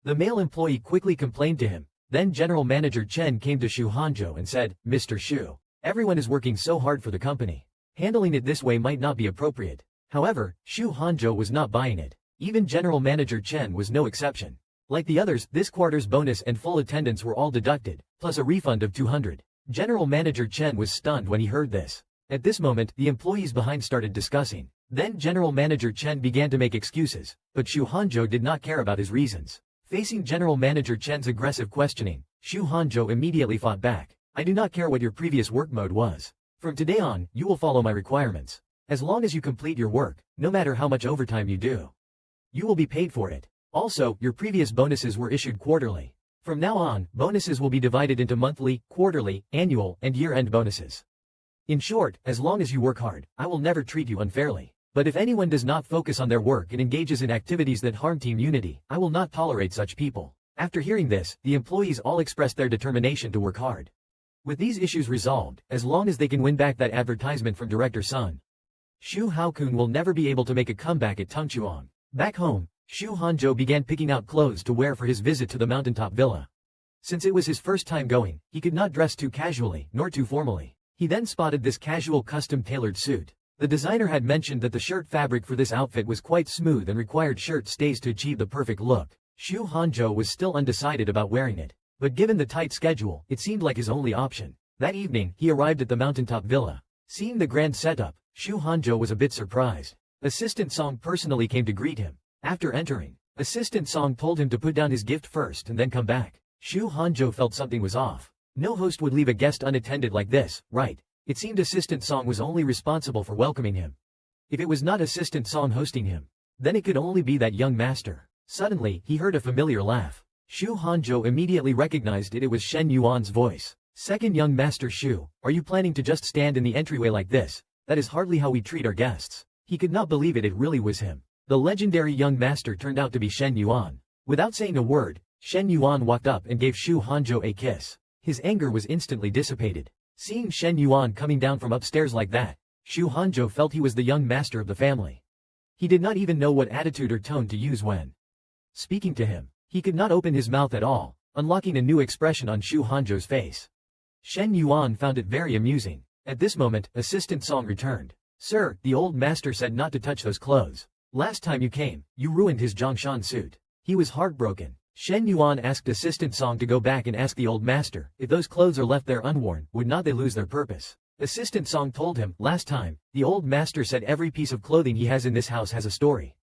The male employee quickly complained to him. Then General Manager Chen came to Xu Hanzhou and said, "Mr. Xu, everyone is working so hard for the company. Handling it this way might not be appropriate." However, Xu Hanzhou was not buying it. Even General Manager Chen was no exception. Like the others, this quarter's bonus and full attendance were all deducted, plus a refund of 200. General Manager Chen was stunned when he heard this. At this moment, the employees behind started discussing. Then General Manager Chen began to make excuses, but Xu Hanzhou did not care about his reasons. Facing General Manager Chen's aggressive questioning, Xu Hanzhou immediately fought back. "I do not care what your previous work mode was. From today on, you will follow my requirements. As long as you complete your work, no matter how much overtime you do, you will be paid for it. Also, your previous bonuses were issued quarterly. From now on, bonuses will be divided into monthly, quarterly, annual, and year-end bonuses. In short, as long as you work hard, I will never treat you unfairly. But if anyone does not focus on their work and engages in activities that harm team unity, I will not tolerate such people." After hearing this, the employees all expressed their determination to work hard. With these issues resolved, as long as they can win back that advertisement from Director Sun, Xu Haokun will never be able to make a comeback at Tengchuang. Back home, Xu Hanzhou began picking out clothes to wear for his visit to the mountaintop villa. Since it was his first time going, he could not dress too casually, nor too formally. He then spotted this casual custom-tailored suit. The designer had mentioned that the shirt fabric for this outfit was quite smooth and required shirt stays to achieve the perfect look. Xu Hanzhou was still undecided about wearing it, but given the tight schedule, it seemed like his only option. That evening, he arrived at the mountaintop villa. Seeing the grand setup, Xu Hanzhou was a bit surprised. Assistant Song personally came to greet him. After entering, Assistant Song told him to put down his gift first and then come back. Xu Hanzhou felt something was off. No host would leave a guest unattended like this, right? It seemed Assistant Song was only responsible for welcoming him. If it was not Assistant Song hosting him, then it could only be that young master. Suddenly, he heard a familiar laugh. Xu Hanzhou immediately recognized it was Shen Yuan's voice. "Second young master Xu, are you planning to just stand in the entryway like this? That is hardly how we treat our guests." He could not believe it really was him. The legendary young master turned out to be Shen Yuan. Without saying a word, Shen Yuan walked up and gave Xu Hanzhou a kiss. His anger was instantly dissipated. Seeing Shen Yuan coming down from upstairs like that, Xu Hanzhou felt he was the young master of the family. He did not even know what attitude or tone to use when speaking to him. He could not open his mouth at all, unlocking a new expression on Xu Hanzhou's face. Shen Yuan found it very amusing. At this moment, Assistant Song returned. "Sir, the old master said not to touch those clothes. Last time you came, you ruined his Zhongshan suit. He was heartbroken." Shen Yuan asked Assistant Song to go back and ask the old master, if those clothes are left there unworn, would not they lose their purpose? Assistant Song told him, "Last time, the old master said every piece of clothing he has in this house has a story.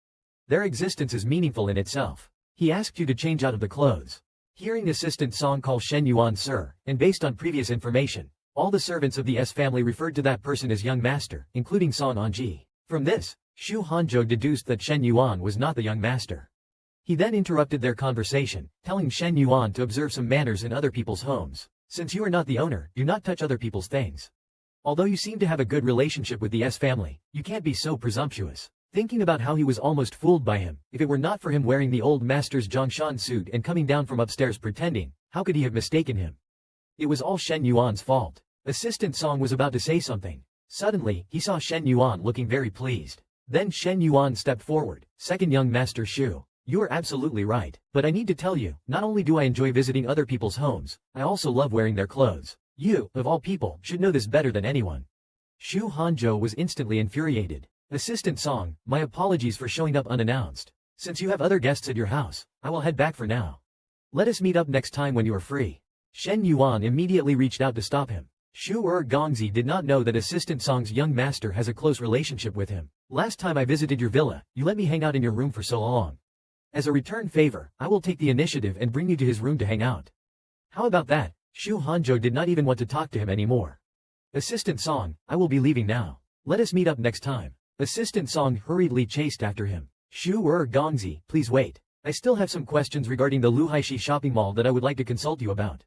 Their existence is meaningful in itself. He asked you to change out of the clothes." Hearing Assistant Song call Shen Yuan sir, and based on previous information, all the servants of the S family referred to that person as young master, including Song Anji. From this, Xu Hanzhou deduced that Shen Yuan was not the young master. He then interrupted their conversation, telling Shen Yuan to observe some manners in other people's homes. "Since you are not the owner, do not touch other people's things. Although you seem to have a good relationship with the S family, you can't be so presumptuous." Thinking about how he was almost fooled by him, if it were not for him wearing the old master's Zhongshan suit and coming down from upstairs pretending, how could he have mistaken him? It was all Shen Yuan's fault. Assistant Song was about to say something. Suddenly, he saw Shen Yuan looking very pleased. Then Shen Yuan stepped forward. "Second young master Xu. You are absolutely right, but I need to tell you, not only do I enjoy visiting other people's homes, I also love wearing their clothes. You, of all people, should know this better than anyone." Xu Hanzhou was instantly infuriated. "Assistant Song, my apologies for showing up unannounced. Since you have other guests at your house, I will head back for now. Let us meet up next time when you are free." Shen Yuan immediately reached out to stop him. Xu Gongzi did not know that Assistant Song's young master has a close relationship with him. "Last time I visited your villa, you let me hang out in your room for so long. As a return favor, I will take the initiative and bring you to his room to hang out. How about that?" Xu Hanzhou did not even want to talk to him anymore. "Assistant Song, I will be leaving now. Let us meet up next time." Assistant Song hurriedly chased after him. "Xu Gongzi, please wait. I still have some questions regarding the Luhaishi shopping mall that I would like to consult you about."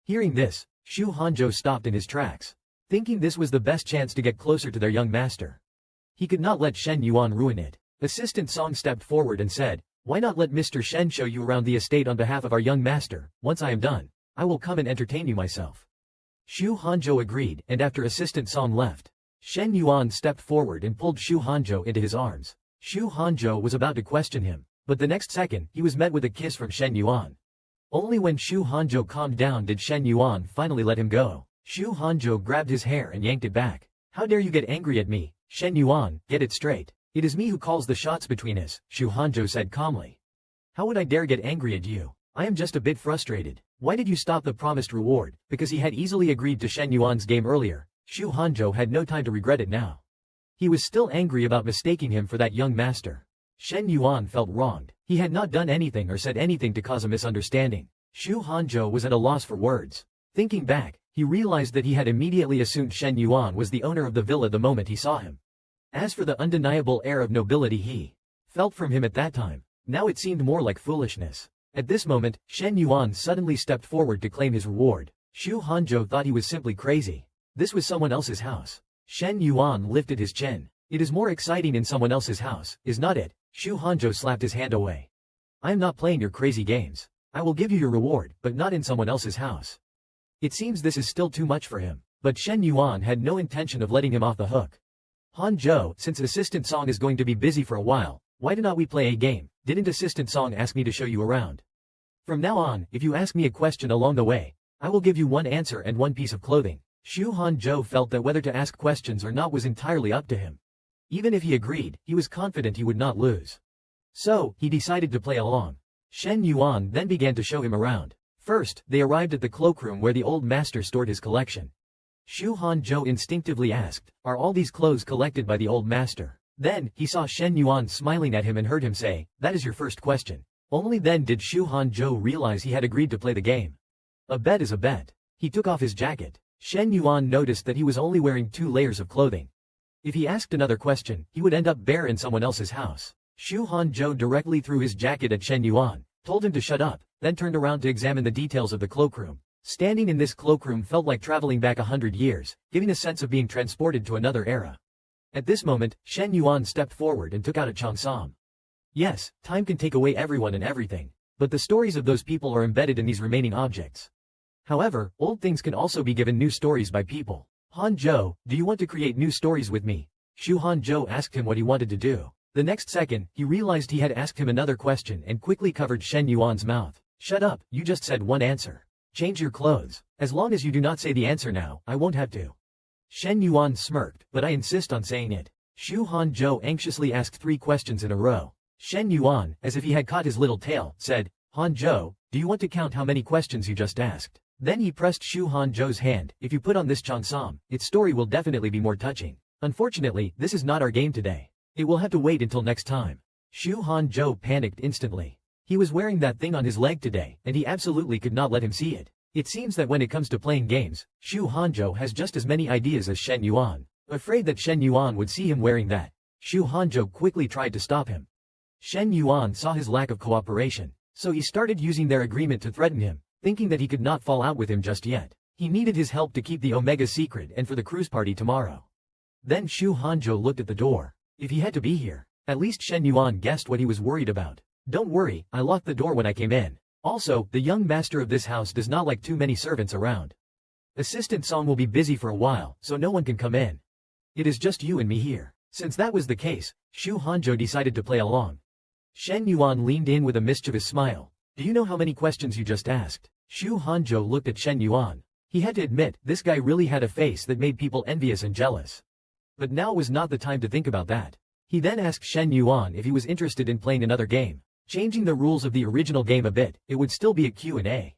Hearing this, Xu Hanzhou stopped in his tracks, thinking this was the best chance to get closer to their young master. He could not let Shen Yuan ruin it. Assistant Song stepped forward and said, "Why not let Mr. Shen show you around the estate on behalf of our young master? Once I am done, I will come and entertain you myself." Xu Hanzhou agreed, and after Assistant Song left, Shen Yuan stepped forward and pulled Xu Hanzhou into his arms. Xu Hanzhou was about to question him, But the next second, he was met with a kiss from Shen Yuan. Only when Shu Hanzhou calmed down did Shen Yuan finally let him go. Shu Hanzhou grabbed his hair and yanked it back. How dare you get angry at me, Shen Yuan, get it straight. It is me who calls the shots between us, Shu Hanzhou said calmly. How would I dare get angry at you? I am just a bit frustrated. Why did you stop the promised reward? Because he had easily agreed to Shen Yuan's game earlier. Shu Hanzhou had no time to regret it now. He was still angry about mistaking him for that young master. Shen Yuan felt wronged. He had not done anything or said anything to cause a misunderstanding. Shu Hanzhou was at a loss for words. Thinking back, he realized that he had immediately assumed Shen Yuan was the owner of the villa the moment he saw him. As for the undeniable air of nobility he felt from him at that time, now it seemed more like foolishness. At this moment, Shen Yuan suddenly stepped forward to claim his reward. Shu Hanzhou thought he was simply crazy. This was someone else's house. Shen Yuan lifted his chin. It is more exciting in someone else's house, is not it? Shu Hanzhou slapped his hand away. I am not playing your crazy games. I will give you your reward, but not in someone else's house. It seems this is still too much for him, but Shen Yuan had no intention of letting him off the hook. Hanzhou, since Assistant Song is going to be busy for a while, why did not we play a game? Didn't Assistant Song ask me to show you around? From now on, if you ask me a question along the way, I will give you one answer and one piece of clothing. Shu Hanzhou felt that whether to ask questions or not was entirely up to him. Even if he agreed, he was confident he would not lose. So, he decided to play along. Shen Yuan then began to show him around. First, they arrived at the cloakroom where the old master stored his collection. Shu Hanzhou instinctively asked, are all these clothes collected by the old master? Then, he saw Shen Yuan smiling at him and heard him say, that is your first question. Only then did Shu Hanzhou realize he had agreed to play the game. A bet is a bet. He took off his jacket. Shen Yuan noticed that he was only wearing 2 layers of clothing. If he asked another question, he would end up bare in someone else's house. Shu Hanzhou directly threw his jacket at Shen Yuan, told him to shut up, then turned around to examine the details of the cloakroom. Standing in this cloakroom felt like traveling back 100 years, giving a sense of being transported to another era. At this moment, Shen Yuan stepped forward and took out a cheongsam. Yes, time can take away everyone and everything, but the stories of those people are embedded in these remaining objects. However, old things can also be given new stories by people. Hanzhou, do you want to create new stories with me? Shu Hanzhou asked him what he wanted to do. The next second, he realized he had asked him another question and quickly covered Shen Yuan's mouth. Shut up, you just said one answer. Change your clothes. As long as you do not say the answer now, I won't have to. Shen Yuan smirked, but I insist on saying it. Shu Hanzhou anxiously asked 3 questions in a row. Shen Yuan, as if he had caught his little tail, said, Hanzhou, do you want to count how many questions you just asked? Then he pressed Shu Hanzhou's hand. If you put on this cheongsam, its story will definitely be more touching. Unfortunately, this is not our game today. It will have to wait until next time. Shu Hanzhou panicked instantly. He was wearing that thing on his leg today, and he absolutely could not let him see it. It seems that when it comes to playing games, Shu Hanzhou has just as many ideas as Shen Yuan. Afraid that Shen Yuan would see him wearing that, Shu Hanzhou quickly tried to stop him. Shen Yuan saw his lack of cooperation, so he started using their agreement to threaten him, thinking that he could not fall out with him just yet. He needed his help to keep the Omega secret and for the cruise party tomorrow. Then Shu Hanzhou looked at the door. If he had to be here, at least Shen Yuan guessed what he was worried about. Don't worry, I locked the door when I came in. Also, the young master of this house does not like too many servants around. Assistant Song will be busy for a while, so no one can come in. It is just you and me here. Since that was the case, Shu Hanzhou decided to play along. Shen Yuan leaned in with a mischievous smile. Do you know how many questions you just asked? Shu Hanzhou looked at Shen Yuan. He had to admit, this guy really had a face that made people envious and jealous. But now was not the time to think about that. He then asked Shen Yuan if he was interested in playing another game. Changing the rules of the original game a bit, it would still be a Q&A.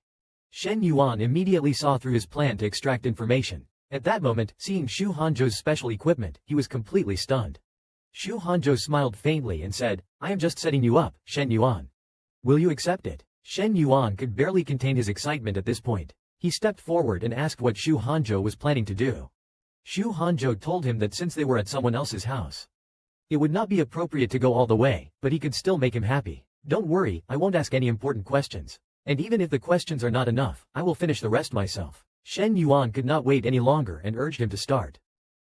Shen Yuan immediately saw through his plan to extract information. At that moment, seeing Shu Hanzhou's special equipment, he was completely stunned. Shu Hanzhou smiled faintly and said, I am just setting you up, Shen Yuan. Will you accept it? Shen Yuan could barely contain his excitement at this point. He stepped forward and asked what Shu Hanzhou was planning to do. Shu Hanzhou told him that since they were at someone else's house, it would not be appropriate to go all the way, but he could still make him happy. Don't worry, I won't ask any important questions. And even if the questions are not enough, I will finish the rest myself. Shen Yuan could not wait any longer and urged him to start.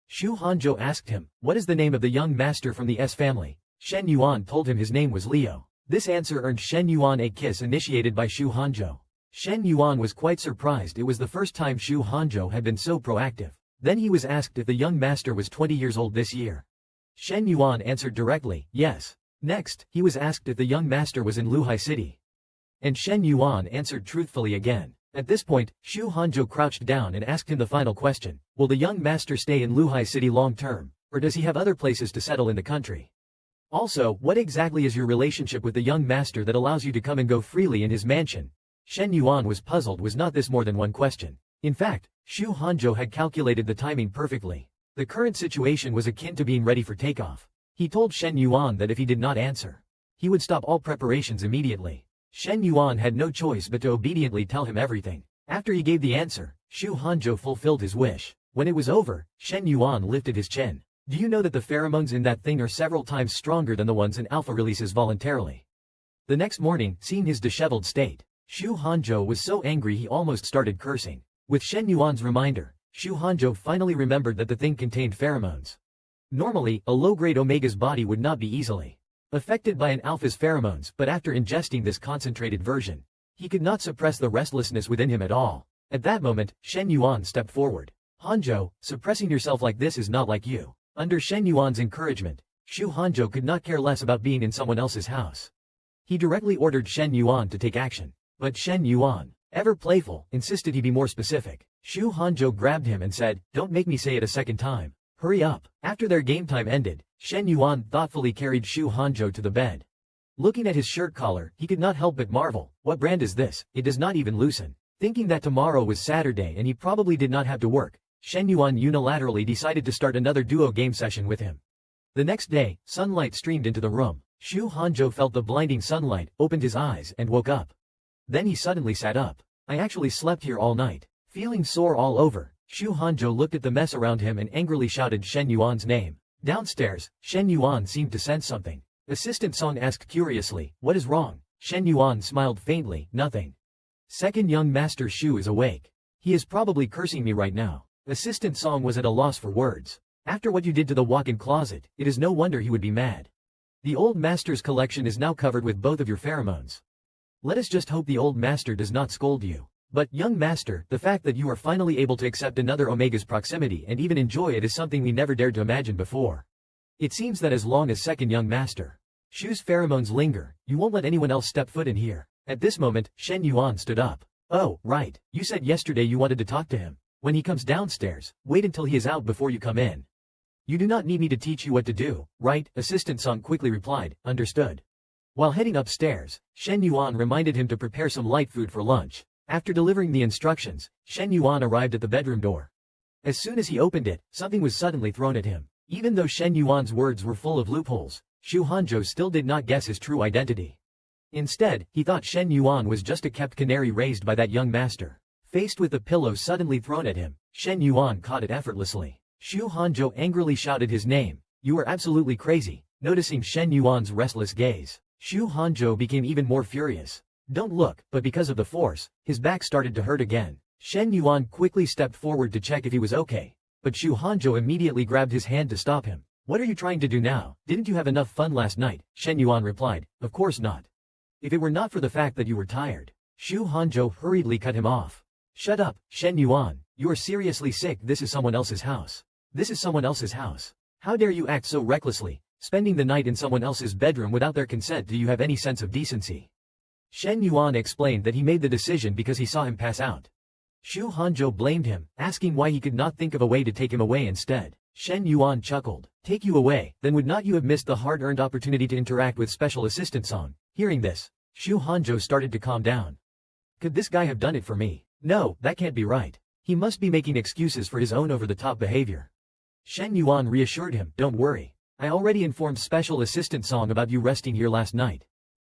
Shu Hanzhou asked him, what is the name of the young master from the S family? Shen Yuan told him his name was Liu. This answer earned Shen Yuan a kiss initiated by Shu Hanzhou. Shen Yuan was quite surprised. It was the first time Shu Hanzhou had been so proactive. Then he was asked if the young master was 20 years old this year. Shen Yuan answered directly, yes. Next, he was asked if the young master was in Luhai City. And Shen Yuan answered truthfully again. At this point, Shu Hanzhou crouched down and asked him the final question. Will the young master stay in Luhai City long term, or does he have other places to settle in the country? Also, what exactly is your relationship with the young master that allows you to come and go freely in his mansion? Shen Yuan was puzzled. Was not this more than one question? In fact, Shu Hanzhou had calculated the timing perfectly. The current situation was akin to being ready for takeoff. He told Shen Yuan that if he did not answer, he would stop all preparations immediately. Shen Yuan had no choice but to obediently tell him everything. After he gave the answer, Shu Hanzhou fulfilled his wish. When it was over, Shen Yuan lifted his chin. Do you know that the pheromones in that thing are several times stronger than the ones in alpha releases voluntarily? The next morning, seeing his disheveled state, Shu Hanzhou was so angry he almost started cursing. With Shen Yuan's reminder, Shu Hanzhou finally remembered that the thing contained pheromones. Normally, a low-grade Omega's body would not be easily affected by an alpha's pheromones, but after ingesting this concentrated version, he could not suppress the restlessness within him at all. At that moment, Shen Yuan stepped forward. Hanzhou, suppressing yourself like this is not like you. Under Shen Yuan's encouragement, Shu Hanzhou could not care less about being in someone else's house. He directly ordered Shen Yuan to take action. But Shen Yuan, ever playful, insisted he be more specific. Shu Hanzhou grabbed him and said, "Don't make me say it a second time. Hurry up." After their game time ended, Shen Yuan thoughtfully carried Shu Hanzhou to the bed. Looking at his shirt collar, he could not help but marvel. What brand is this? It does not even loosen. Thinking that tomorrow was Saturday and he probably did not have to work, Shen Yuan unilaterally decided to start another duo game session with him. The next day, sunlight streamed into the room. Shu Hanzhou felt the blinding sunlight, opened his eyes, and woke up. Then he suddenly sat up. I actually slept here all night. Feeling sore all over, Shu Hanzhou looked at the mess around him and angrily shouted Shen Yuan's name. Downstairs, Shen Yuan seemed to sense something. Assistant Song asked curiously, "What is wrong?" Shen Yuan smiled faintly, "Nothing. Second young master Shu is awake. He is probably cursing me right now." Assistant Song was at a loss for words. After what you did to the walk-in closet, it is no wonder he would be mad. The old master's collection is now covered with both of your pheromones. Let us just hope the old master does not scold you. But, young master, the fact that you are finally able to accept another Omega's proximity and even enjoy it is something we never dared to imagine before. It seems that as long as second young master Shu's pheromones linger, you won't let anyone else step foot in here. At this moment, Shen Yuan stood up. Oh, right, you said yesterday you wanted to talk to him. When he comes downstairs, wait until he is out before you come in. You do not need me to teach you what to do, right? Assistant Song quickly replied, understood. While heading upstairs, Shen Yuan reminded him to prepare some light food for lunch. After delivering the instructions, Shen Yuan arrived at the bedroom door. As soon as he opened it, something was suddenly thrown at him. Even though Shen Yuan's words were full of loopholes, Shu Hanzhou still did not guess his true identity. Instead, he thought Shen Yuan was just a kept canary raised by that young master. Faced with the pillow suddenly thrown at him, Shen Yuan caught it effortlessly. Shu Hanzhou angrily shouted his name. You are absolutely crazy. Noticing Shen Yuan's restless gaze, Shu Hanzhou became even more furious. Don't look, but because of the force, his back started to hurt again. Shen Yuan quickly stepped forward to check if he was okay. But Shu Hanzhou immediately grabbed his hand to stop him. What are you trying to do now? Didn't you have enough fun last night? Shen Yuan replied, of course not. If it were not for the fact that you were tired. Shu Hanzhou hurriedly cut him off. Shut up, Shen Yuan. You are seriously sick. This is someone else's house. This is someone else's house. How dare you act so recklessly, spending the night in someone else's bedroom without their consent? Do you have any sense of decency? Shen Yuan explained that he made the decision because he saw him pass out. Shu Hanzhou blamed him, asking why he could not think of a way to take him away instead. Shen Yuan chuckled. Take you away, then would not you have missed the hard-earned opportunity to interact with Special Assistant Song? Hearing this, Shu Hanzhou started to calm down. Could this guy have done it for me? No, that can't be right. He must be making excuses for his own over-the-top behavior. Shen Yuan reassured him, don't worry. I already informed Special Assistant Song about you resting here last night.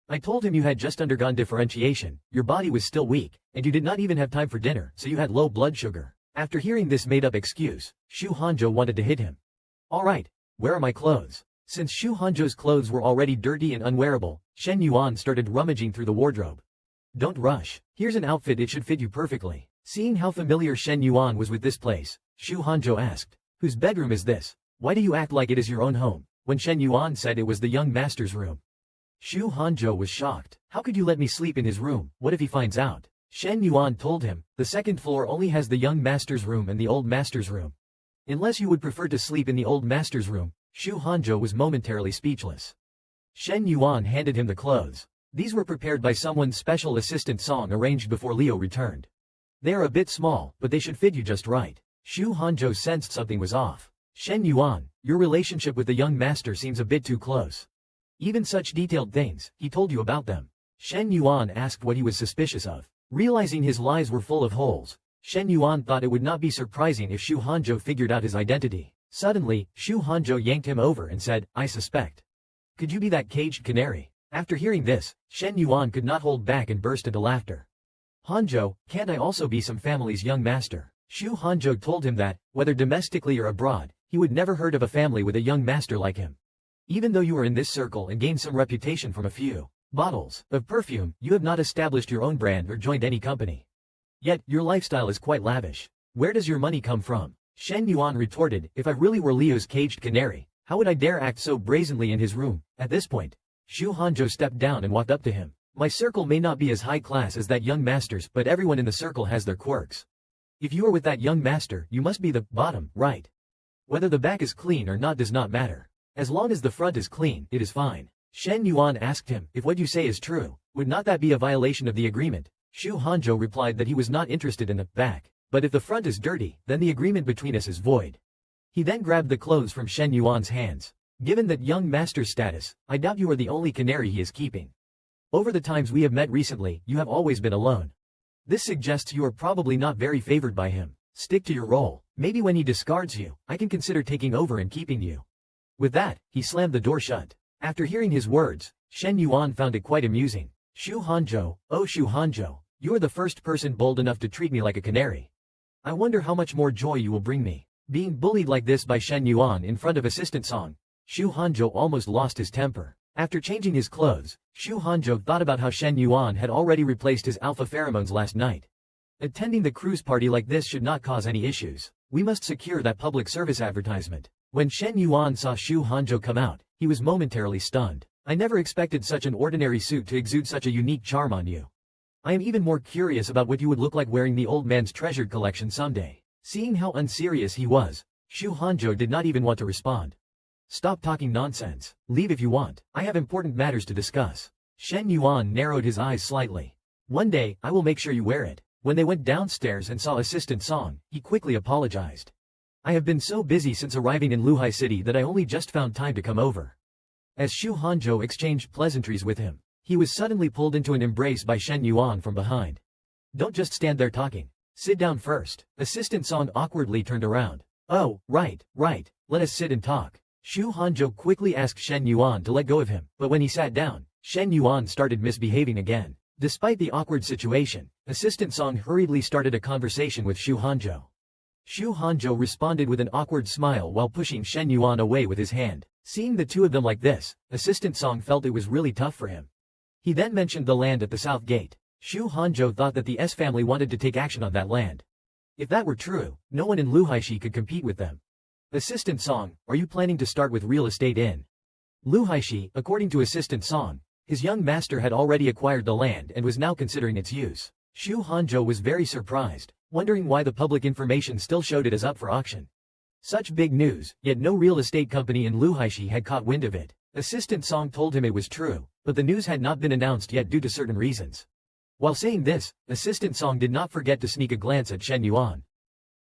I told him you had just undergone differentiation, your body was still weak, and you did not even have time for dinner, so you had low blood sugar. After hearing this made-up excuse, Shu Hanzhou wanted to hit him. Alright, where are my clothes? Since Shu Hanzhou's clothes were already dirty and unwearable, Shen Yuan started rummaging through the wardrobe. Don't rush. Here's an outfit, it should fit you perfectly. Seeing how familiar Shen Yuan was with this place, Shu Hanzhou asked, whose bedroom is this? Why do you act like it is your own home? When Shen Yuan said it was the young master's room, Shu Hanzhou was shocked. How could you let me sleep in his room? What if he finds out? Shen Yuan told him, the second floor only has the young master's room and the old master's room. Unless you would prefer to sleep in the old master's room. Shu Hanzhou was momentarily speechless. Shen Yuan handed him the clothes. These were prepared by someone's special assistant Song arranged before Leo returned. They are a bit small, but they should fit you just right. Shu Hanzhou sensed something was off. Shen Yuan, your relationship with the young master seems a bit too close. Even such detailed things, he told you about them. Shen Yuan asked what he was suspicious of. Realizing his lies were full of holes, Shen Yuan thought it would not be surprising if Shu Hanzhou figured out his identity. Suddenly, Shu Hanzhou yanked him over and said, I suspect. Could you be that caged canary? After hearing this, Shen Yuan could not hold back and burst into laughter. Hanzhou, can't I also be some family's young master? Shu Hanzhou told him that, whether domestically or abroad, he would never heard of a family with a young master like him. Even though you are in this circle and gained some reputation from a few bottles of perfume, you have not established your own brand or joined any company. Yet, your lifestyle is quite lavish. Where does your money come from? Shen Yuan retorted, if I really were Leo's caged canary, how would I dare act so brazenly in his room? At this point, Shu Hanzhou stepped down and walked up to him. My circle may not be as high class as that young master's, but everyone in the circle has their quirks. If you are with that young master, you must be the bottom, right? Whether the back is clean or not does not matter. As long as the front is clean, it is fine. Shen Yuan asked him, if what you say is true, would not that be a violation of the agreement? Shu Hanzhou replied that he was not interested in the back, but if the front is dirty, then the agreement between us is void. He then grabbed the clothes from Shen Yuan's hands. Given that young master's status, I doubt you are the only canary he is keeping. Over the times we have met recently, you have always been alone. This suggests you are probably not very favored by him. Stick to your role. Maybe when he discards you, I can consider taking over and keeping you. With that, he slammed the door shut. After hearing his words, Shen Yuan found it quite amusing. Shu Hanzhou, oh Shu Hanzhou, you are the first person bold enough to treat me like a canary. I wonder how much more joy you will bring me. Being bullied like this by Shen Yuan in front of assistant Song, Shu Hanzhou almost lost his temper. After changing his clothes, Shu Hanzhou thought about how Shen Yuan had already replaced his alpha pheromones last night. Attending the cruise party like this should not cause any issues. We must secure that public service advertisement. When Shen Yuan saw Shu Hanzhou come out, he was momentarily stunned. I never expected such an ordinary suit to exude such a unique charm on you. I am even more curious about what you would look like wearing the old man's treasured collection someday. Seeing how unserious he was, Shu Hanzhou did not even want to respond. Stop talking nonsense. Leave if you want. I have important matters to discuss. Shen Yuan narrowed his eyes slightly. One day, I will make sure you wear it. When they went downstairs and saw assistant Song, he quickly apologized. I have been so busy since arriving in Luhai City that I only just found time to come over. As Shu Hanzhou exchanged pleasantries with him, he was suddenly pulled into an embrace by Shen Yuan from behind. Don't just stand there talking. Sit down first. Assistant Song awkwardly turned around. Oh, right. Let us sit and talk. Shu Hanzhou quickly asked Shen Yuan to let go of him, but when he sat down, Shen Yuan started misbehaving again. Despite the awkward situation, assistant Song hurriedly started a conversation with Shu Hanzhou. Shu Hanzhou responded with an awkward smile while pushing Shen Yuan away with his hand. Seeing the two of them like this, assistant Song felt it was really tough for him. He then mentioned the land at the south gate. Shu Hanzhou thought that the S family wanted to take action on that land. If that were true, no one in Luhaishi could compete with them. Assistant Song, are you planning to start with real estate in Luhaishi? According to assistant Song, his young master had already acquired the land and was now considering its use. Shu Hanzhou was very surprised, wondering why the public information still showed it as up for auction. Such big news, yet no real estate company in Luhaishi had caught wind of it. Assistant Song told him it was true, but the news had not been announced yet due to certain reasons. While saying this, assistant Song did not forget to sneak a glance at Shen Yuan,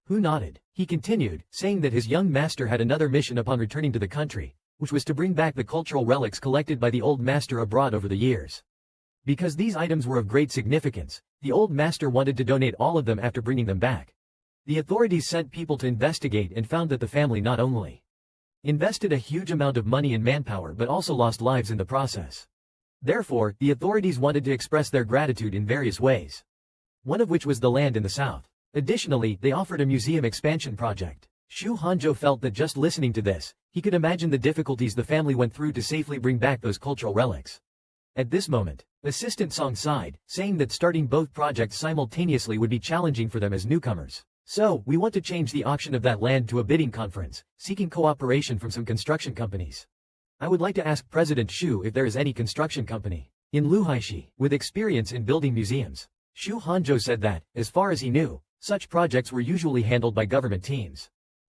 who nodded. He continued, saying that his young master had another mission upon returning to the country, which was to bring back the cultural relics collected by the old master abroad over the years. Because these items were of great significance, the old master wanted to donate all of them after bringing them back. The authorities sent people to investigate and found that the family not only invested a huge amount of money and manpower but also lost lives in the process. Therefore, the authorities wanted to express their gratitude in various ways. One of which was the land in the south. Additionally, they offered a museum expansion project. Shu Hanzhou felt that just listening to this, he could imagine the difficulties the family went through to safely bring back those cultural relics. At this moment, assistant Song sighed, saying that starting both projects simultaneously would be challenging for them as newcomers. So, we want to change the auction of that land to a bidding conference, seeking cooperation from some construction companies. I would like to ask President Shu if there is any construction company in Luhaishi with experience in building museums. Shu Hanzhou said that, as far as he knew, such projects were usually handled by government teams.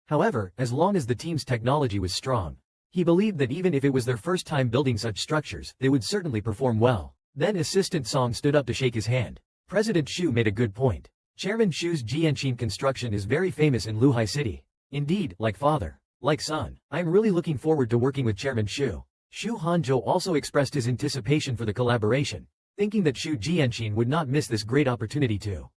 However, as long as the team's technology was strong, He believed that even if it was their first time building such structures, they would certainly perform well. Then Assistant Song stood up to shake his hand. President Shu made a good point. Chairman Shu's Jianshin construction is very famous in Luhai City. Indeed, like father, like son, I am really looking forward to working with Chairman Shu. Shu Hanzhou also expressed his anticipation for the collaboration, thinking that Shu Jianshin would not miss this great opportunity to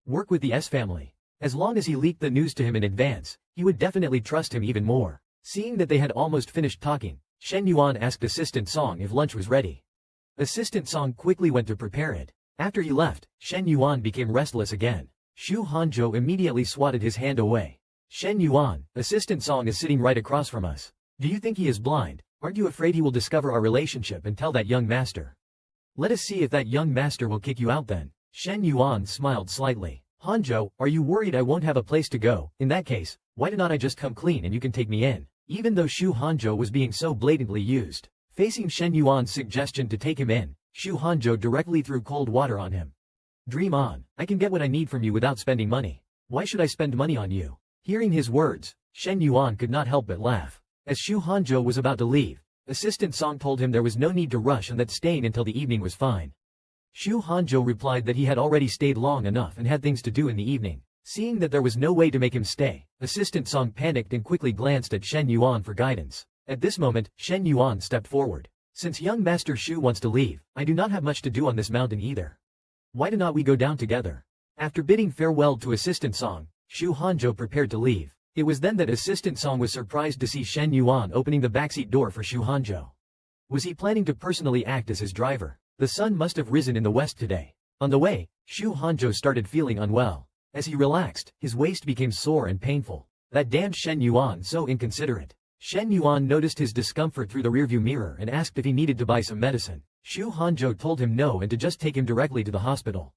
work with the S family. As long as he leaked the news to him in advance, he would definitely trust him even more. Seeing that they had almost finished talking, Shen Yuan asked Assistant Song if lunch was ready. Assistant Song quickly went to prepare it. After he left, Shen Yuan became restless again. Shu Hanzhou immediately swatted his hand away. Shen Yuan, Assistant Song is sitting right across from us. Do you think he is blind? Aren't you afraid he will discover our relationship and tell that young master? Let us see if that young master will kick you out then. Shen Yuan smiled slightly. Hanzhou, are you worried I won't have a place to go? In that case, why did not I just come clean and you can take me in? Even though Shu Hanzhou was being so blatantly used. Facing Shen Yuan's suggestion to take him in, Shu Hanzhou directly threw cold water on him. Dream on, I can get what I need from you without spending money. Why should I spend money on you? Hearing his words, Shen Yuan could not help but laugh. As Shu Hanzhou was about to leave, Assistant Song told him there was no need to rush and that staying until the evening was fine. Shu Hanzhou replied that he had already stayed long enough and had things to do in the evening. Seeing that there was no way to make him stay, Assistant Song panicked and quickly glanced at Shen Yuan for guidance. At this moment, Shen Yuan stepped forward. Since young Master Shu wants to leave, I do not have much to do on this mountain either. Why do not we go down together? After bidding farewell to Assistant Song, Shu Hanzhou prepared to leave. It was then that Assistant Song was surprised to see Shen Yuan opening the backseat door for Shu Hanzhou. Was he planning to personally act as his driver? The sun must have risen in the west today. On the way, Shu Hanzhou started feeling unwell. As he relaxed, his waist became sore and painful. That damned Shen Yuan, so inconsiderate. Shen Yuan noticed his discomfort through the rearview mirror and asked if he needed to buy some medicine. Shu Hanzhou told him no and to just take him directly to the hospital.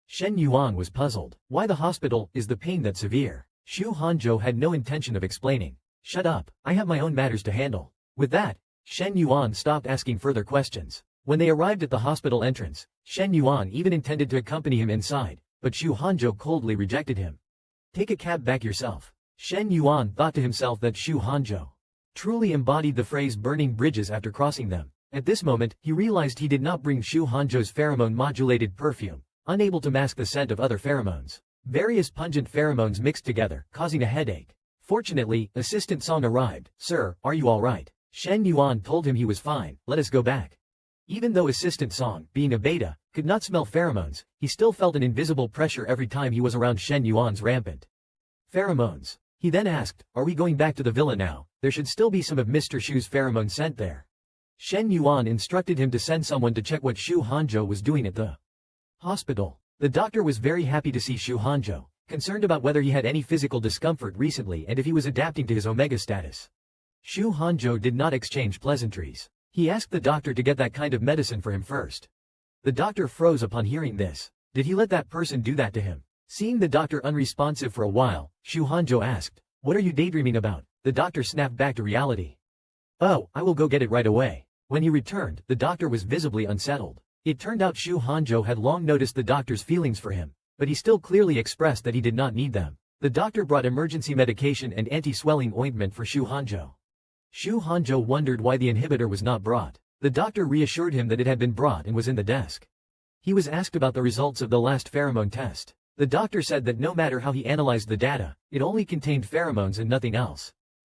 Shen Yuan was puzzled. Why the hospital? Is the pain that severe? Shu Hanzhou had no intention of explaining. Shut up, I have my own matters to handle. With that, Shen Yuan stopped asking further questions. When they arrived at the hospital entrance, Shen Yuan even intended to accompany him inside, but Shu Hanzhou coldly rejected him. Take a cab back yourself. Shen Yuan thought to himself that Shu Hanzhou truly embodied the phrase burning bridges after crossing them. At this moment, he realized he did not bring Shu Hanzhou's pheromone-modulated perfume, unable to mask the scent of other pheromones. Various pungent pheromones mixed together, causing a headache. Fortunately, Assistant Song arrived. Sir, are you all right? Shen Yuan told him he was fine. Let us go back. Even though Assistant Song, being a beta, could not smell pheromones, he still felt an invisible pressure every time he was around Shen Yuan's rampant pheromones. He then asked, are we going back to the villa now? There should still be some of Mr. Shu's pheromone scent there. Shen Yuan instructed him to send someone to check what Shu Hanzhou was doing at the hospital. The doctor was very happy to see Shu Hanzhou, concerned about whether he had any physical discomfort recently and if he was adapting to his omega status. Shu Hanzhou did not exchange pleasantries. He asked the doctor to get that kind of medicine for him first. The doctor froze upon hearing this. Did he let that person do that to him? Seeing the doctor unresponsive for a while, Shu Hanzhou asked, what are you daydreaming about? The doctor snapped back to reality. Oh, I will go get it right away. When he returned, the doctor was visibly unsettled. It turned out Shu Hanzhou had long noticed the doctor's feelings for him, but he still clearly expressed that he did not need them. The doctor brought emergency medication and anti-swelling ointment for Shu Hanzhou. Shu Hanzhou wondered why the inhibitor was not brought. The doctor reassured him that it had been brought and was in the desk. He was asked about the results of the last pheromone test. The doctor said that no matter how he analyzed the data, it only contained pheromones and nothing else.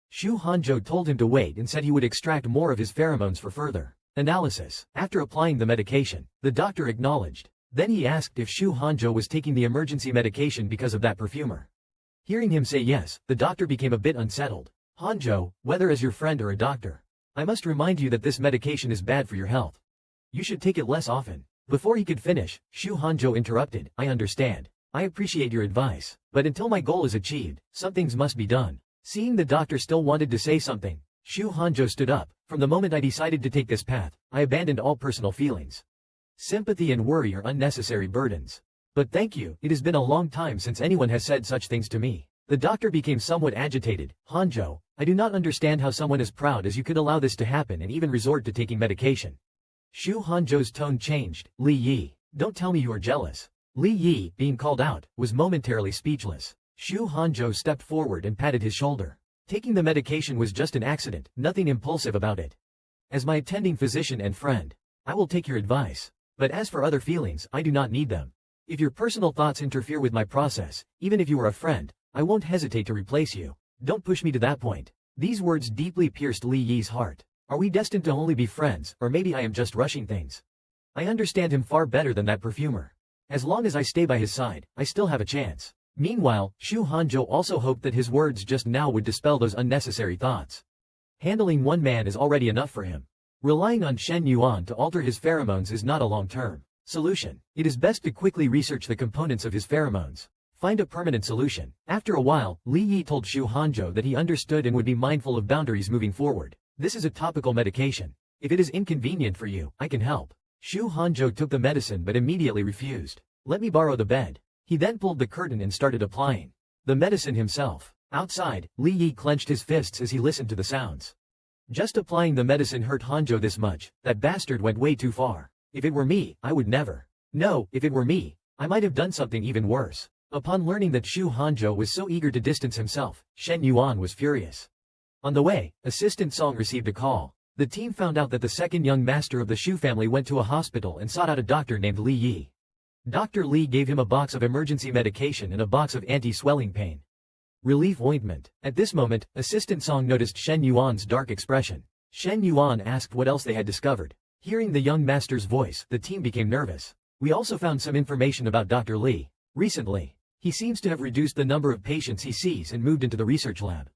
Shu Hanzhou told him to wait and said he would extract more of his pheromones for further analysis. After applying the medication, the doctor acknowledged. Then he asked if Shu Hanzhou was taking the emergency medication because of that perfumer. Hearing him say yes, the doctor became a bit unsettled. Hanzhou, whether as your friend or a doctor, I must remind you that this medication is bad for your health. You should take it less often. Before he could finish, Shu Hanzhou interrupted. I understand. I appreciate your advice, but until my goal is achieved, some things must be done. Seeing the doctor still wanted to say something, Shu Hanzhou stood up. From the moment I decided to take this path, I abandoned all personal feelings. Sympathy and worry are unnecessary burdens. But thank you, it has been a long time since anyone has said such things to me. The doctor became somewhat agitated. Hanzhou, I do not understand how someone as proud as you could allow this to happen and even resort to taking medication. Shu Hanzhou's tone changed. Li Yi, don't tell me you are jealous. Li Yi, being called out, was momentarily speechless. Shu Hanzhou stepped forward and patted his shoulder. Taking the medication was just an accident, nothing impulsive about it. As my attending physician and friend, I will take your advice. But as for other feelings, I do not need them. If your personal thoughts interfere with my process, even if you are a friend, I won't hesitate to replace you. Don't push me to that point. These words deeply pierced Li Yi's heart. Are we destined to only be friends, or maybe I am just rushing things? I understand him far better than that perfumer. As long as I stay by his side, I still have a chance. Meanwhile, Shu Hanzhou also hoped that his words just now would dispel those unnecessary thoughts. Handling one man is already enough for him. Relying on Shen Yuan to alter his pheromones is not a long-term solution. It is best to quickly research the components of his pheromones. Find a permanent solution. After a while, Li Yi told Shu Hanzhou that he understood and would be mindful of boundaries moving forward. This is a topical medication. If it is inconvenient for you, I can help. Shu Hanzhou took the medicine but immediately refused. Let me borrow the bed. He then pulled the curtain and started applying the medicine himself. Outside, Li Yi clenched his fists as he listened to the sounds. Just applying the medicine hurt Hanzhou this much. That bastard went way too far. If it were me, I would never. No, if it were me, I might have done something even worse. Upon learning that Shu Hanzhou was so eager to distance himself, Shen Yuan was furious. On the way, Assistant Song received a call. The team found out that the second young master of the Shu family went to a hospital and sought out a doctor named Li Yi. Dr. Li gave him a box of emergency medication and a box of anti-swelling pain relief ointment. At this moment, Assistant Song noticed Shen Yuan's dark expression. Shen Yuan asked what else they had discovered. Hearing the young master's voice, the team became nervous. We also found some information about Dr. Li. Recently, he seems to have reduced the number of patients he sees and moved into the research lab.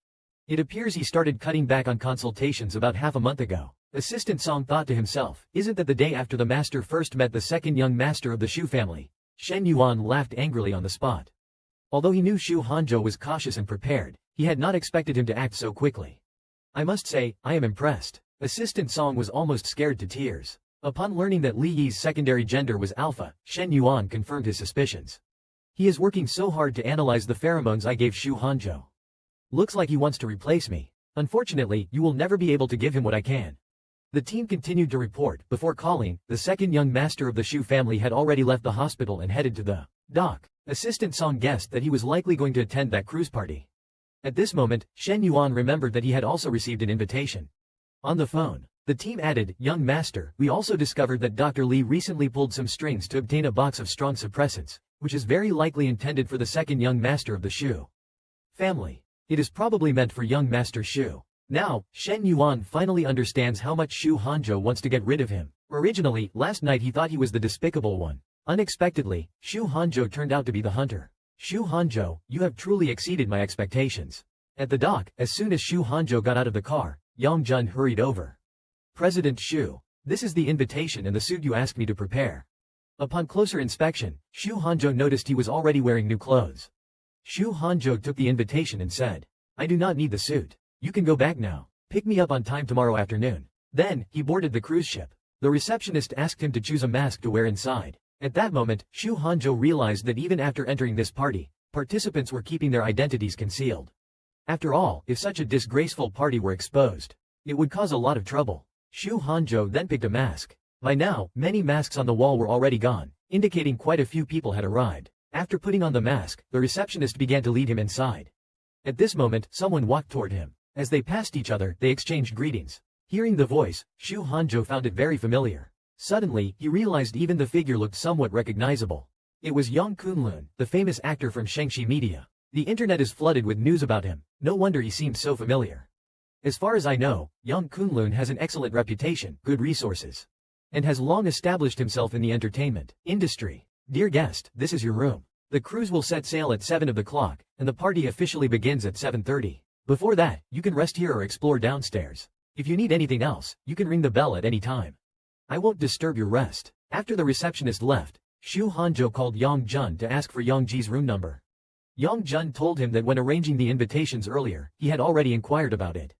It appears he started cutting back on consultations about half a month ago. Assistant Song thought to himself, isn't that the day after the master first met the second young master of the Shu family? Shen Yuan laughed angrily on the spot. Although he knew Shu Hanzhou was cautious and prepared, he had not expected him to act so quickly. I must say, I am impressed. Assistant Song was almost scared to tears. Upon learning that Li Yi's secondary gender was alpha, Shen Yuan confirmed his suspicions. He is working so hard to analyze the pheromones I gave Shu Hanzhou. Looks like he wants to replace me. Unfortunately, you will never be able to give him what I can. The team continued to report. Before calling, the second young master of the Shu family had already left the hospital and headed to the dock. Assistant Song guessed that he was likely going to attend that cruise party. At this moment, Shen Yuan remembered that he had also received an invitation. On the phone, the team added, Young master, we also discovered that Dr. Li recently pulled some strings to obtain a box of strong suppressants, which is very likely intended for the second young master of the Shu family. It is probably meant for young master Shu. Now, Shen Yuan finally understands how much Shu Hanzhou wants to get rid of him. Originally, last night he thought he was the despicable one. Unexpectedly, Shu Hanzhou turned out to be the hunter. Shu Hanzhou, you have truly exceeded my expectations. At the dock, as soon as Shu Hanzhou got out of the car, Yang Jun hurried over. President Shu, this is the invitation and the suit you asked me to prepare. Upon closer inspection, Shu Hanzhou noticed he was already wearing new clothes. Shu Hanzhou took the invitation and said, I do not need the suit. You can go back now. Pick me up on time tomorrow afternoon. Then, he boarded the cruise ship. The receptionist asked him to choose a mask to wear inside. At that moment, Shu Hanzhou realized that even after entering this party, participants were keeping their identities concealed. After all, if such a disgraceful party were exposed, it would cause a lot of trouble. Shu Hanzhou then picked a mask. By now, many masks on the wall were already gone, indicating quite a few people had arrived. After putting on the mask, the receptionist began to lead him inside. At this moment, someone walked toward him. As they passed each other, they exchanged greetings. Hearing the voice, Shu Hanzhou found it very familiar. Suddenly, he realized even the figure looked somewhat recognizable. It was Yang Kunlun, the famous actor from Shangxi Media. The internet is flooded with news about him. No wonder he seemed so familiar. As far as I know, Yang Kunlun has an excellent reputation, good resources, and has long established himself in the entertainment industry. Dear guest, this is your room. The cruise will set sail at 7 o'clock, and the party officially begins at 7:30. Before that, you can rest here or explore downstairs. If you need anything else, you can ring the bell at any time. I won't disturb your rest. After the receptionist left, Shu Hanzhou called Yang Jun to ask for Yang Ji's room number. Yang Jun told him that when arranging the invitations earlier, he had already inquired about it.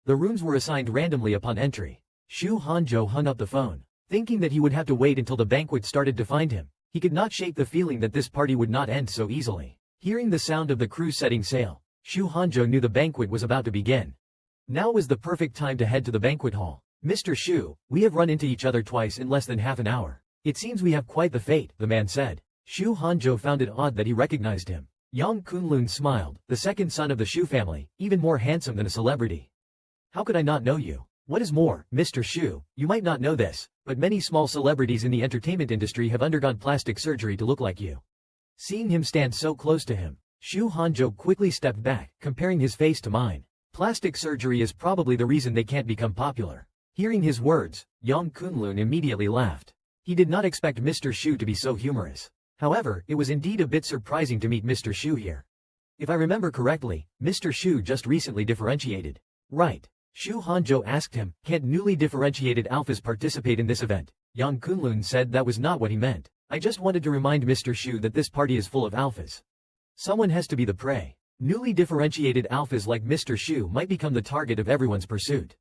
The rooms were assigned randomly upon entry. Shu Hanzhou hung up the phone, thinking that he would have to wait until the banquet started to find him. He could not shake the feeling that this party would not end so easily. Hearing the sound of the cruise setting sail, Shu Hanzhou knew the banquet was about to begin. Now was the perfect time to head to the banquet hall. Mr. Shu, we have run into each other twice in less than half an hour. It seems we have quite the fate, the man said. Shu Hanzhou found it odd that he recognized him. Yang Kunlun smiled, the second son of the Shu family, even more handsome than a celebrity. How could I not know you? What is more, Mr. Shu, you might not know this, but many small celebrities in the entertainment industry have undergone plastic surgery to look like you. Seeing him stand so close to him, Shu Hanzhou quickly stepped back, comparing his face to mine. Plastic surgery is probably the reason they can't become popular. Hearing his words, Yang Kunlun immediately laughed. He did not expect Mr. Shu to be so humorous. However, it was indeed a bit surprising to meet Mr. Shu here. If I remember correctly, Mr. Shu just recently differentiated. Right. Shu Hanzhou asked him, can't newly differentiated alphas participate in this event? Yang Kunlun said that was not what he meant. I just wanted to remind Mr. Shu that this party is full of alphas. Someone has to be the prey. Newly differentiated alphas like Mr. Shu might become the target of everyone's pursuit.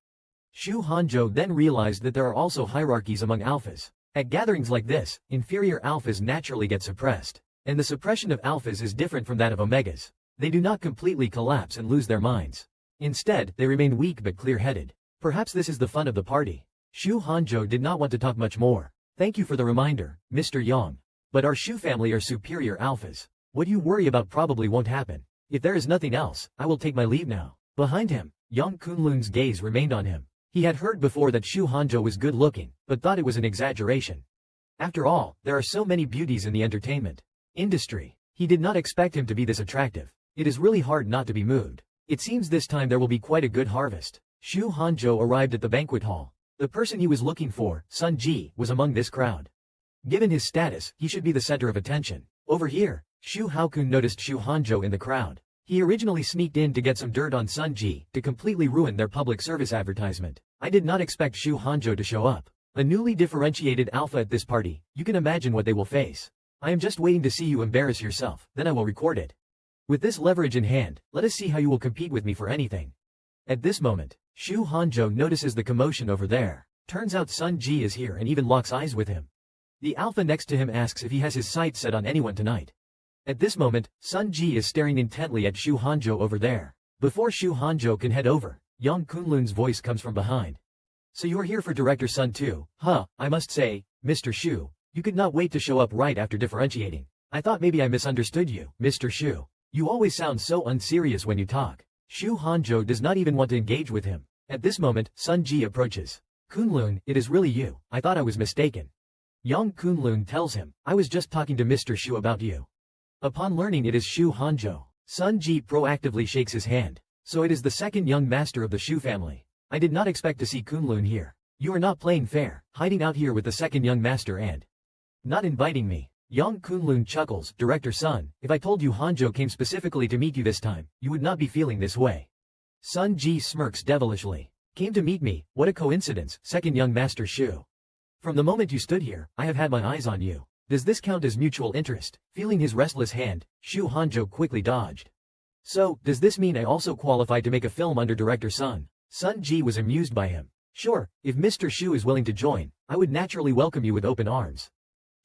Shu Hanzhou then realized that there are also hierarchies among alphas. At gatherings like this, inferior alphas naturally get suppressed. And the suppression of alphas is different from that of omegas. They do not completely collapse and lose their minds. Instead, they remain weak but clear-headed. Perhaps this is the fun of the party. Shu Hanzhou did not want to talk much more. Thank you for the reminder, Mr. Yang. But our Shu family are superior alphas. What you worry about probably won't happen. If there is nothing else, I will take my leave now. Behind him, Yang Kunlun's gaze remained on him. He had heard before that Shu Hanzhou was good-looking, but thought it was an exaggeration. After all, there are so many beauties in the entertainment industry. He did not expect him to be this attractive. It is really hard not to be moved. It seems this time there will be quite a good harvest. Shu Hanzhou arrived at the banquet hall. The person he was looking for, Sun Ji, was among this crowd. Given his status, he should be the center of attention. Over here, Shu Haokun noticed Shu Hanzhou in the crowd. He originally sneaked in to get some dirt on Sun Ji, to completely ruin their public service advertisement. I did not expect Shu Hanzhou to show up. A newly differentiated alpha at this party, you can imagine what they will face. I am just waiting to see you embarrass yourself, then I will record it. With this leverage in hand, let us see how you will compete with me for anything. At this moment, Shu Hanzhou notices the commotion over there. Turns out Sun Ji is here and even locks eyes with him. The alpha next to him asks if he has his sights set on anyone tonight. At this moment, Sun Ji is staring intently at Shu Hanzhou over there. Before Shu Hanzhou can head over, Yang Kunlun's voice comes from behind. So you are here for Director Sun too? Huh, I must say, Mr. Shu, you could not wait to show up right after differentiating. I thought maybe I misunderstood you, Mr. Shu. You always sound so unserious when you talk. Shu Hanzhou does not even want to engage with him. At this moment, Sun Ji approaches. Kunlun, it is really you. I thought I was mistaken. Yang Kunlun tells him, I was just talking to Mr. Shu about you. Upon learning it is Shu Hanzhou, Sun Ji proactively shakes his hand. So it is the second young master of the Shu family. I did not expect to see Kunlun here. You are not playing fair, hiding out here with the second young master and not inviting me. Yang Kunlun chuckles, Director Sun, if I told you Hanzhou came specifically to meet you this time, you would not be feeling this way. Sun Ji smirks devilishly. Came to meet me, what a coincidence, second young master Shu. From the moment you stood here, I have had my eyes on you. Does this count as mutual interest? Feeling his restless hand, Shu Hanzhou quickly dodged. So, does this mean I also qualify to make a film under Director Sun? Sun Ji was amused by him. Sure, if Mr. Shu is willing to join, I would naturally welcome you with open arms.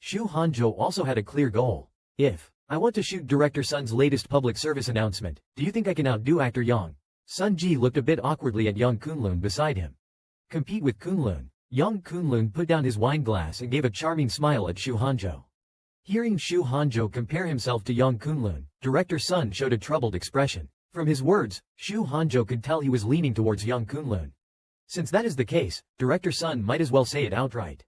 Shu Hanzhou also had a clear goal. If I want to shoot Director Sun's latest public service announcement, do you think I can outdo actor Yang? Sun Ji looked a bit awkwardly at Yang Kunlun beside him. Compete with Kunlun. Yang Kunlun put down his wine glass and gave a charming smile at Shu Hanzhou. Hearing Shu Hanzhou compare himself to Yang Kunlun, Director Sun showed a troubled expression. From his words, Shu Hanzhou could tell he was leaning towards Yang Kunlun. Since that is the case, Director Sun might as well say it outright.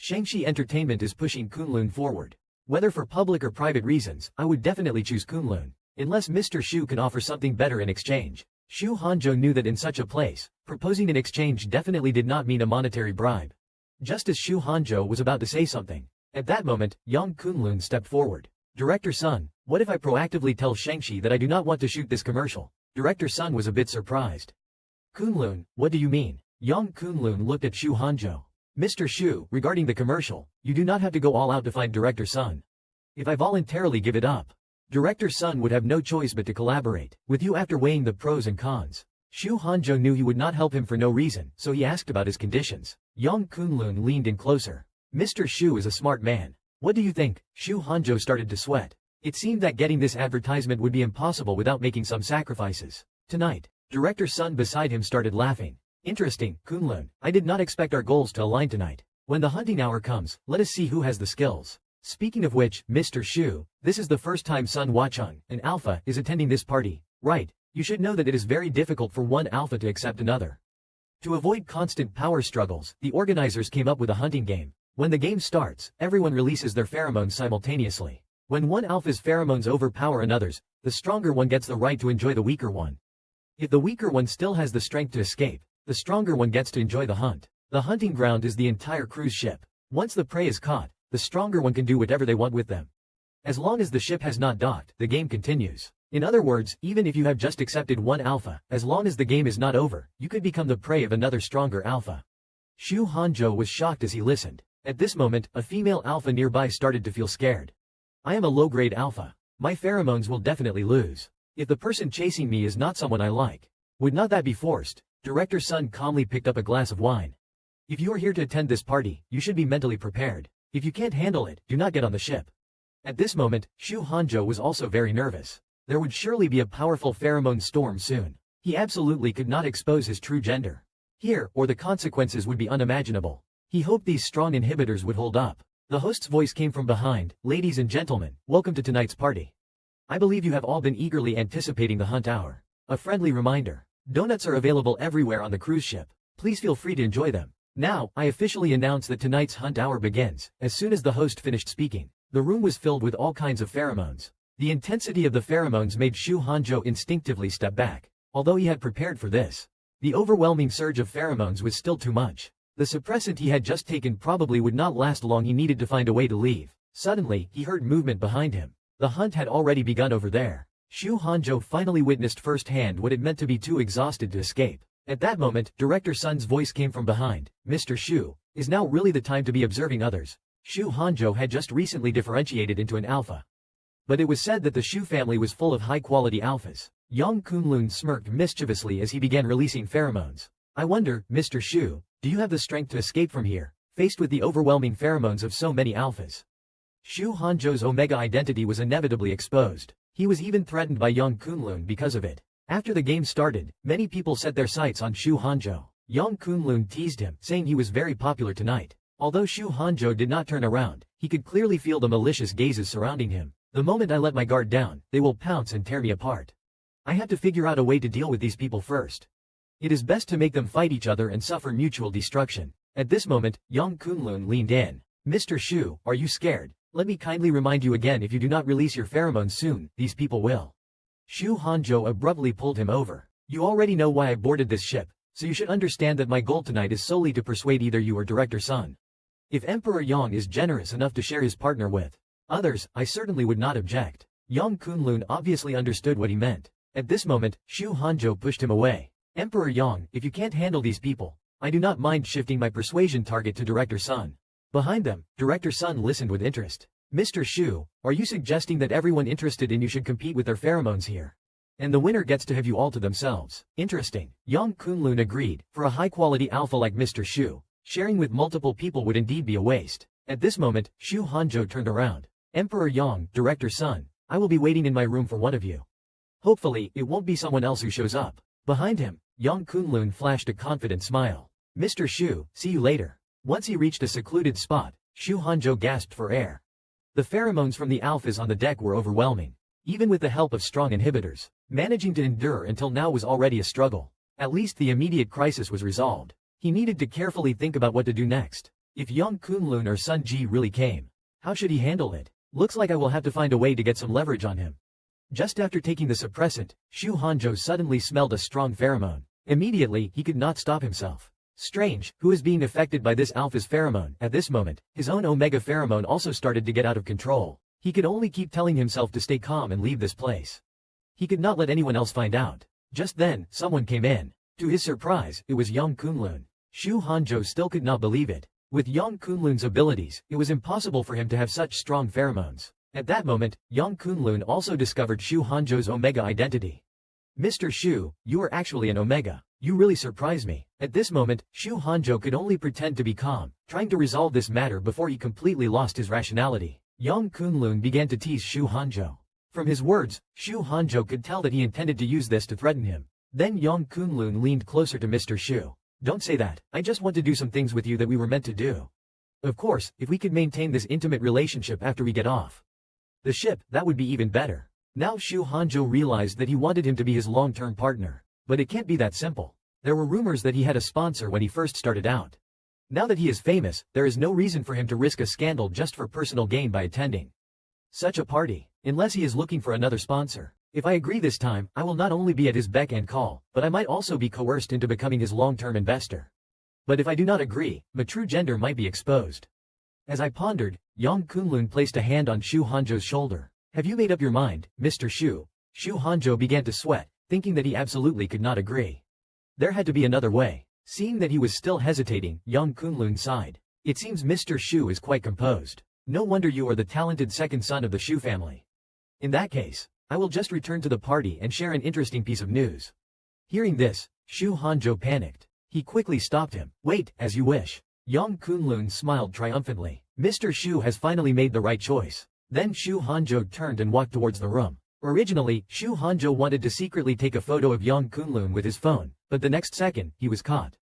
Shangxi Entertainment is pushing Kunlun forward. Whether for public or private reasons, I would definitely choose Kunlun. Unless Mr. Shu can offer something better in exchange. Shu Hanzhou knew that in such a place, proposing an exchange definitely did not mean a monetary bribe. Just as Shu Hanzhou was about to say something, at that moment, Yang Kunlun stepped forward. Director Sun, what if I proactively tell Shangxi that I do not want to shoot this commercial? Director Sun was a bit surprised. Kunlun, what do you mean? Yang Kunlun looked at Shu Hanzhou. Mr. Shu, regarding the commercial, you do not have to go all out to find Director Sun. If I voluntarily give it up, Director Sun would have no choice but to collaborate with you after weighing the pros and cons. Shu Hanzhou knew he would not help him for no reason, so he asked about his conditions. Yang Kunlun leaned in closer. Mr. Shu is a smart man. What do you think? Shu Hanzhou started to sweat. It seemed that getting this advertisement would be impossible without making some sacrifices. Tonight, Director Sun beside him started laughing. Interesting, Kunlun. I did not expect our goals to align tonight. When the hunting hour comes, let us see who has the skills. Speaking of which, Mr. Shu, this is the first time Sun Wacheng, an alpha, is attending this party, right? You should know that it is very difficult for one alpha to accept another. To avoid constant power struggles, the organizers came up with a hunting game. When the game starts, everyone releases their pheromones simultaneously. When one alpha's pheromones overpower another's, the stronger one gets the right to enjoy the weaker one. If the weaker one still has the strength to escape, the stronger one gets to enjoy the hunt. The hunting ground is the entire cruise ship. Once the prey is caught, the stronger one can do whatever they want with them. As long as the ship has not docked, the game continues. In other words, even if you have just accepted one alpha, as long as the game is not over, you could become the prey of another stronger alpha. Shu Hanzhou was shocked as he listened. At this moment, a female alpha nearby started to feel scared. I am a low-grade alpha. My pheromones will definitely lose. If the person chasing me is not someone I like. Would not that be forced? Director Sun calmly picked up a glass of wine. If you are here to attend this party, you should be mentally prepared. If you can't handle it, do not get on the ship. At this moment, Shu Hanzhou was also very nervous. There would surely be a powerful pheromone storm soon. He absolutely could not expose his true gender. Here, or the consequences would be unimaginable. He hoped these strong inhibitors would hold up. The host's voice came from behind. Ladies and gentlemen, welcome to tonight's party. I believe you have all been eagerly anticipating the hunt hour. A friendly reminder. Donuts are available everywhere on the cruise ship. Please feel free to enjoy them. Now, I officially announce that tonight's hunt hour begins. As soon as the host finished speaking, the room was filled with all kinds of pheromones. The intensity of the pheromones made Shu Hanzhou instinctively step back. Although he had prepared for this, the overwhelming surge of pheromones was still too much. The suppressant he had just taken probably would not last long. He needed to find a way to leave. Suddenly, he heard movement behind him. The hunt had already begun over there. Shu Hanzhou finally witnessed firsthand what it meant to be too exhausted to escape. At that moment, Director Sun's voice came from behind. Mr. Shu, is now really the time to be observing others? Shu Hanzhou had just recently differentiated into an alpha. But it was said that the Shu family was full of high-quality alphas. Yang Kunlun smirked mischievously as he began releasing pheromones. I wonder, Mr. Shu, do you have the strength to escape from here, faced with the overwhelming pheromones of so many alphas? Shu Hanzhou's Omega identity was inevitably exposed. He was even threatened by Yang Kunlun because of it. After the game started, many people set their sights on Shu Hanzhou. Yang Kunlun teased him, saying he was very popular tonight. Although Shu Hanzhou did not turn around, he could clearly feel the malicious gazes surrounding him. The moment I let my guard down, they will pounce and tear me apart. I have to figure out a way to deal with these people first. It is best to make them fight each other and suffer mutual destruction. At this moment, Yang Kunlun leaned in. Mr. Shu, are you scared? Let me kindly remind you again, if you do not release your pheromones soon, these people will. Shu Hanzhou abruptly pulled him over. You already know why I boarded this ship, so you should understand that my goal tonight is solely to persuade either you or Director Sun. If Emperor Yang is generous enough to share his partner with others, I certainly would not object. Yang Kunlun obviously understood what he meant. At this moment, Shu Hanzhou pushed him away. Emperor Yang, if you can't handle these people, I do not mind shifting my persuasion target to Director Sun. Behind them, Director Sun listened with interest. Mr. Shu, are you suggesting that everyone interested in you should compete with their pheromones here? And the winner gets to have you all to themselves. Interesting. Yang Kunlun agreed. For a high-quality alpha like Mr. Shu, sharing with multiple people would indeed be a waste. At this moment, Shu Hanzhou turned around. Emperor Yang, Director Sun, I will be waiting in my room for one of you. Hopefully, it won't be someone else who shows up. Behind him, Yang Kunlun flashed a confident smile. Mr. Shu, see you later. Once he reached a secluded spot, Shu Hanzhou gasped for air. The pheromones from the alphas on the deck were overwhelming. Even with the help of strong inhibitors, managing to endure until now was already a struggle. At least the immediate crisis was resolved. He needed to carefully think about what to do next. If Yang Kunlun or Sun Ji really came, how should he handle it? Looks like I will have to find a way to get some leverage on him. Just after taking the suppressant, Shu Hanzhou suddenly smelled a strong pheromone. Immediately, he could not stop himself. Strange, who is being affected by this alpha's pheromone? At this moment, his own omega pheromone also started to get out of control. He could only keep telling himself to stay calm and leave this place. He could not let anyone else find out. Just then, someone came in. To his surprise, it was Yang Kunlun. Shu Hanzhou still could not believe it. With Yang Kunlun's abilities, it was impossible for him to have such strong pheromones. At that moment, Yang Kunlun also discovered Shu Hanzhou's Omega identity. Mr. Shu, you are actually an Omega. You really surprise me. At this moment, Shu Hanzhou could only pretend to be calm, trying to resolve this matter before he completely lost his rationality. Yang Kunlun began to tease Shu Hanzhou. From his words, Shu Hanzhou could tell that he intended to use this to threaten him. Then Yang Kunlun leaned closer to Mr. Shu. Don't say that. I just want to do some things with you that we were meant to do. Of course, if we could maintain this intimate relationship after we get off the ship, that would be even better. Now Shu Hanzhou realized that he wanted him to be his long-term partner. But it can't be that simple. There were rumors that he had a sponsor when he first started out. Now that he is famous, there is no reason for him to risk a scandal just for personal gain by attending such a party, unless he is looking for another sponsor. If I agree this time, I will not only be at his beck and call, but I might also be coerced into becoming his long-term investor. But if I do not agree, my true gender might be exposed. As I pondered, Yang Kunlun placed a hand on Shu Hanzhou's shoulder. Have you made up your mind, Mr. Shu? Shu Hanzhou began to sweat, thinking that he absolutely could not agree. There had to be another way. Seeing that he was still hesitating, Yang Kunlun sighed. It seems Mr. Shu is quite composed. No wonder you are the talented second son of the Shu family. In that case, I will just return to the party and share an interesting piece of news. Hearing this, Shu Hanzhou panicked. He quickly stopped him. Wait, as you wish. Yang Kunlun smiled triumphantly. Mr. Shu has finally made the right choice. Then Shu Hanzhou turned and walked towards the room. Originally, Shu Hanzhou wanted to secretly take a photo of Yang Kunlun with his phone, but the next second, he was caught.